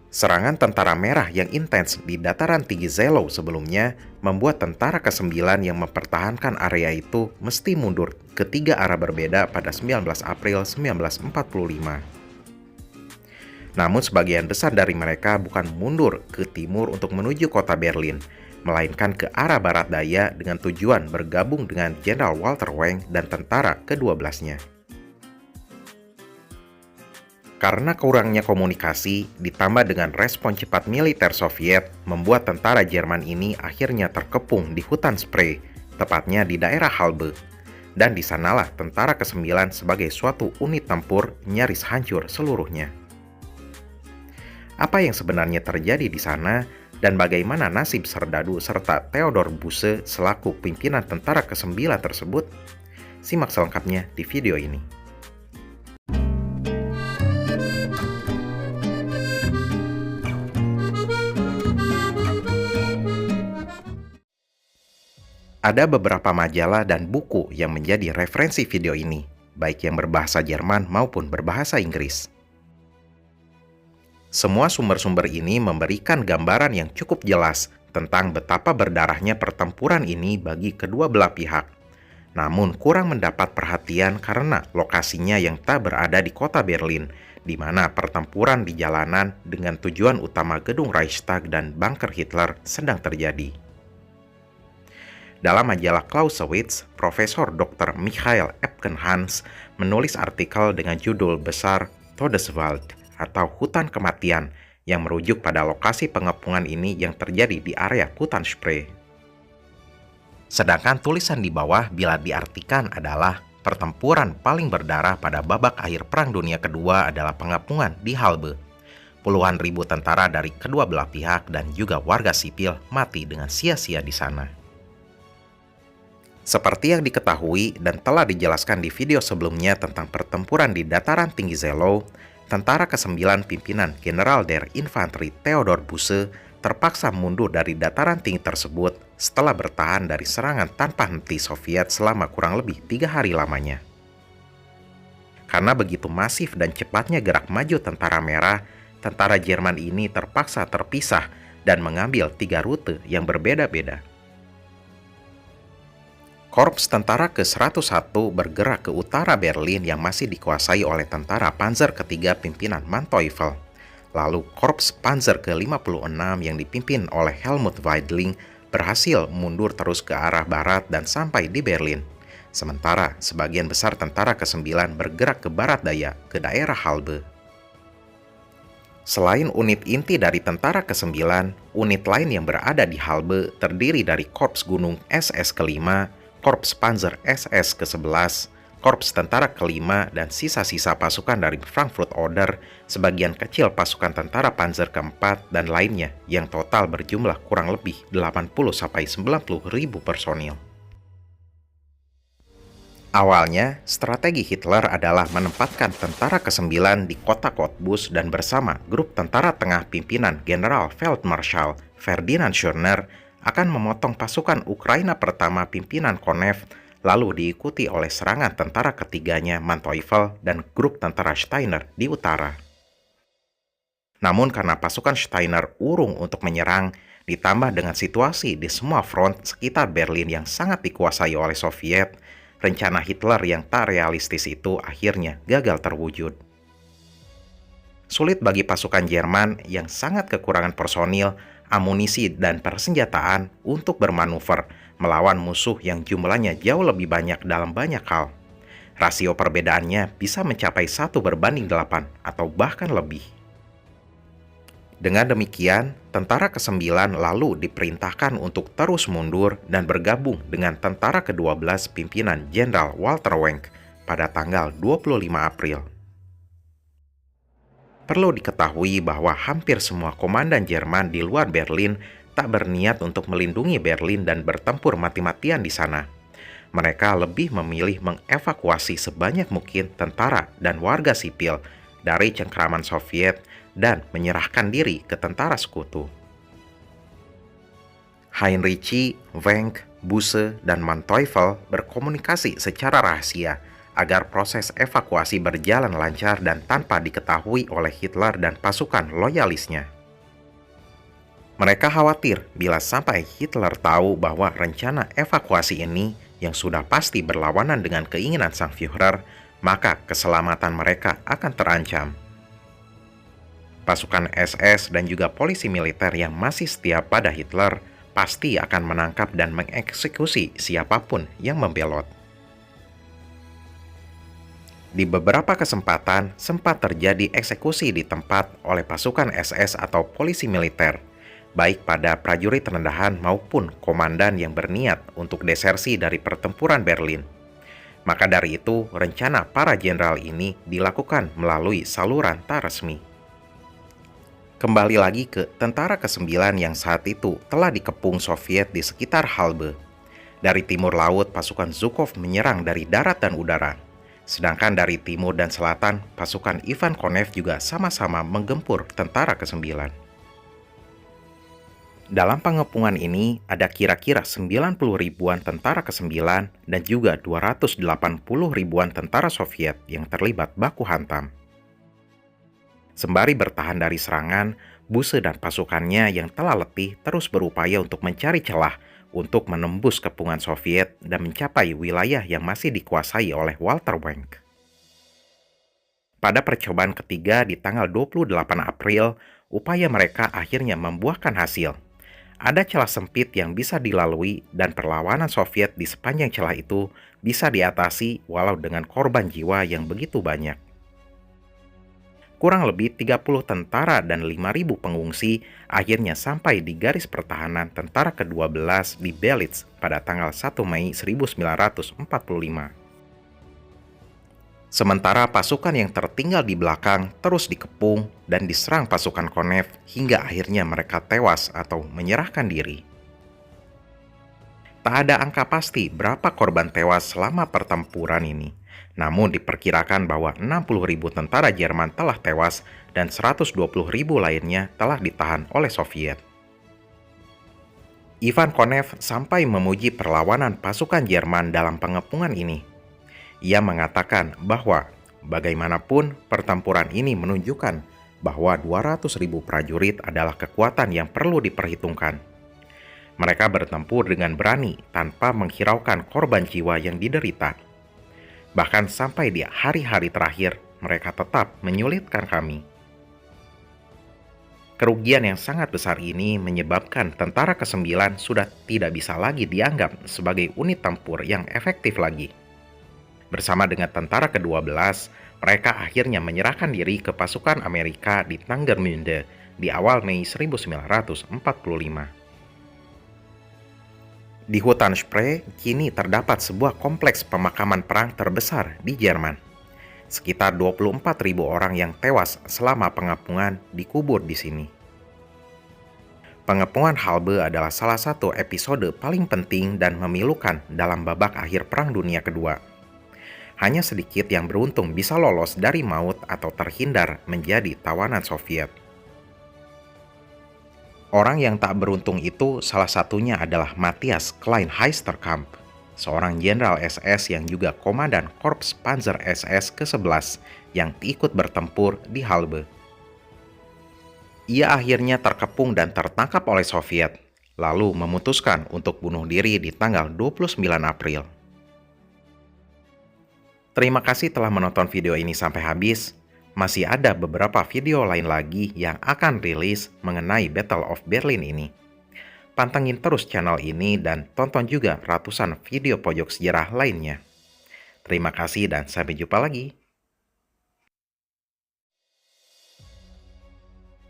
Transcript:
Serangan tentara merah yang intens di dataran tinggi Zelo sebelumnya membuat tentara ke-9 yang mempertahankan area itu mesti mundur ke tiga arah berbeda pada 19 April 1945. Namun sebagian besar dari mereka bukan mundur ke timur untuk menuju kota Berlin, melainkan ke arah barat daya dengan tujuan bergabung dengan Jenderal Walter Wenck dan tentara ke-12-nya. Karena kurangnya komunikasi, ditambah dengan respon cepat militer Soviet, membuat tentara Jerman ini akhirnya terkepung di hutan Spree, tepatnya di daerah Halbe. Dan di sanalah tentara ke-9 sebagai suatu unit tempur nyaris hancur seluruhnya. Apa yang sebenarnya terjadi di sana, dan bagaimana nasib Serdadu serta Theodor Busse selaku pimpinan tentara ke-9 tersebut? Simak selengkapnya di video ini. Ada beberapa majalah dan buku yang menjadi referensi video ini, baik yang berbahasa Jerman maupun berbahasa Inggris. Semua sumber-sumber ini memberikan gambaran yang cukup jelas tentang betapa berdarahnya pertempuran ini bagi kedua belah pihak. Namun kurang mendapat perhatian karena lokasinya yang tak berada di kota Berlin, di mana pertempuran di jalanan dengan tujuan utama gedung Reichstag dan bunker Hitler sedang terjadi. Dalam majalah Clausewitz, Profesor Dr. Michael Epkenhans menulis artikel dengan judul besar Todeswald atau Hutan Kematian yang merujuk pada lokasi pengepungan ini yang terjadi di area hutan Spree. Sedangkan tulisan di bawah bila diartikan adalah pertempuran paling berdarah pada babak akhir Perang Dunia Kedua adalah pengepungan di Halbe. Puluhan ribu tentara dari kedua belah pihak dan juga warga sipil mati dengan sia-sia di sana. Seperti yang diketahui dan telah dijelaskan di video sebelumnya tentang pertempuran di dataran tinggi Zelo, tentara ke-9 pimpinan General der Infanterie Theodor Busse terpaksa mundur dari dataran tinggi tersebut setelah bertahan dari serangan tanpa henti Soviet selama kurang lebih 3 hari lamanya. Karena begitu masif dan cepatnya gerak maju tentara merah, tentara Jerman ini terpaksa terpisah dan mengambil 3 rute yang berbeda-beda. Korps tentara ke-101 bergerak ke utara Berlin yang masih dikuasai oleh tentara Panzer ketiga pimpinan Manteuffel. Lalu Korps Panzer ke-56 yang dipimpin oleh Helmut Weidling berhasil mundur terus ke arah barat dan sampai di Berlin. Sementara sebagian besar tentara ke-9 bergerak ke barat daya ke daerah Halbe. Selain unit inti dari tentara ke-9, unit lain yang berada di Halbe terdiri dari Korps Gunung SS ke-5, Korps Panzer SS ke-11, Korps Tentara ke-5, dan sisa-sisa pasukan dari Frankfurt Oder, sebagian kecil pasukan tentara Panzer ke-4, dan lainnya yang total berjumlah kurang lebih 80-90 ribu personil. Awalnya, strategi Hitler adalah menempatkan tentara ke-9 di kota Cottbus dan bersama grup tentara tengah pimpinan General Feldmarschall Ferdinand Schörner akan memotong pasukan Ukraina pertama pimpinan Konev, lalu diikuti oleh serangan tentara ketiganya Manteuffel dan grup tentara Steiner di utara. Namun karena pasukan Steiner urung untuk menyerang, ditambah dengan situasi di semua front sekitar Berlin yang sangat dikuasai oleh Soviet, rencana Hitler yang tak realistis itu akhirnya gagal terwujud. Sulit bagi pasukan Jerman yang sangat kekurangan personil, amunisi, dan persenjataan untuk bermanuver melawan musuh yang jumlahnya jauh lebih banyak dalam banyak hal. Rasio perbedaannya bisa mencapai 1:8 atau bahkan lebih. Dengan demikian, tentara ke-9 lalu diperintahkan untuk terus mundur dan bergabung dengan tentara ke-12 pimpinan Jenderal Walter Wenck pada tanggal 25 April. Perlu diketahui bahwa hampir semua komandan Jerman di luar Berlin tak berniat untuk melindungi Berlin dan bertempur mati-matian di sana. Mereka lebih memilih mengevakuasi sebanyak mungkin tentara dan warga sipil dari cengkraman Soviet dan menyerahkan diri ke tentara sekutu. Heinrich, Wenck, Busse, dan Manteuffel berkomunikasi secara rahasia agar proses evakuasi berjalan lancar dan tanpa diketahui oleh Hitler dan pasukan loyalisnya. Mereka khawatir bila sampai Hitler tahu bahwa rencana evakuasi ini yang sudah pasti berlawanan dengan keinginan sang Führer, maka keselamatan mereka akan terancam. Pasukan SS dan juga polisi militer yang masih setia pada Hitler pasti akan menangkap dan mengeksekusi siapapun yang membelot. Di beberapa kesempatan sempat terjadi eksekusi di tempat oleh pasukan SS atau polisi militer, baik pada prajurit rendahan maupun komandan yang berniat untuk desersi dari pertempuran Berlin. Maka dari itu, rencana para jenderal ini dilakukan melalui saluran tak resmi. Kembali lagi ke tentara ke-9 yang saat itu telah dikepung Soviet di sekitar Halbe. Dari timur laut, pasukan Zhukov menyerang dari darat dan udara. Sedangkan dari timur dan selatan, pasukan Ivan Konev juga sama-sama menggempur tentara ke-9. Dalam pengepungan ini, ada kira-kira 90 ribuan tentara ke-9 dan juga 280 ribuan tentara Soviet yang terlibat baku hantam. Sembari bertahan dari serangan, Busse dan pasukannya yang telah letih terus berupaya untuk mencari celah untuk menembus kepungan Soviet dan mencapai wilayah yang masih dikuasai oleh Walter Wenck. Pada percobaan ketiga di tanggal 28 April, upaya mereka akhirnya membuahkan hasil. Ada celah sempit yang bisa dilalui dan perlawanan Soviet di sepanjang celah itu bisa diatasi walau dengan korban jiwa yang begitu banyak. Kurang lebih 30 tentara dan 5.000 pengungsi akhirnya sampai di garis pertahanan tentara ke-12 di Belitz pada tanggal 1 Mei 1945. Sementara pasukan yang tertinggal di belakang terus dikepung dan diserang pasukan Konev hingga akhirnya mereka tewas atau menyerahkan diri. Tak ada angka pasti berapa korban tewas selama pertempuran ini. Namun diperkirakan bahwa 60.000 tentara Jerman telah tewas dan 120.000 lainnya telah ditahan oleh Soviet. Ivan Konev sampai memuji perlawanan pasukan Jerman dalam pengepungan ini. Ia mengatakan bahwa bagaimanapun pertempuran ini menunjukkan bahwa 200.000 prajurit adalah kekuatan yang perlu diperhitungkan. Mereka bertempur dengan berani tanpa menghiraukan korban jiwa yang diderita. Bahkan sampai di hari-hari terakhir, mereka tetap menyulitkan kami. Kerugian yang sangat besar ini menyebabkan tentara ke-9 sudah tidak bisa lagi dianggap sebagai unit tempur yang efektif lagi. Bersama dengan tentara ke-12, mereka akhirnya menyerahkan diri ke pasukan Amerika di Tangermünde di awal Mei 1945. Di hutan Spree, kini terdapat sebuah kompleks pemakaman perang terbesar di Jerman. Sekitar 24.000 orang yang tewas selama pengepungan dikubur di sini. Pengepungan Halbe adalah salah satu episode paling penting dan memilukan dalam babak akhir Perang Dunia Kedua. Hanya sedikit yang beruntung bisa lolos dari maut atau terhindar menjadi tawanan Soviet. Orang yang tak beruntung itu salah satunya adalah Matthias Klein-Heisterkamp, seorang jenderal SS yang juga komandan Korps Panzer SS ke-11 yang ikut bertempur di Halbe. Ia akhirnya terkepung dan tertangkap oleh Soviet, lalu memutuskan untuk bunuh diri di tanggal 29 April. Terima kasih telah menonton video ini sampai habis. Masih ada beberapa video lain lagi yang akan rilis mengenai Battle of Berlin ini. Pantengin terus channel ini dan tonton juga ratusan video pojok sejarah lainnya. Terima kasih dan sampai jumpa lagi.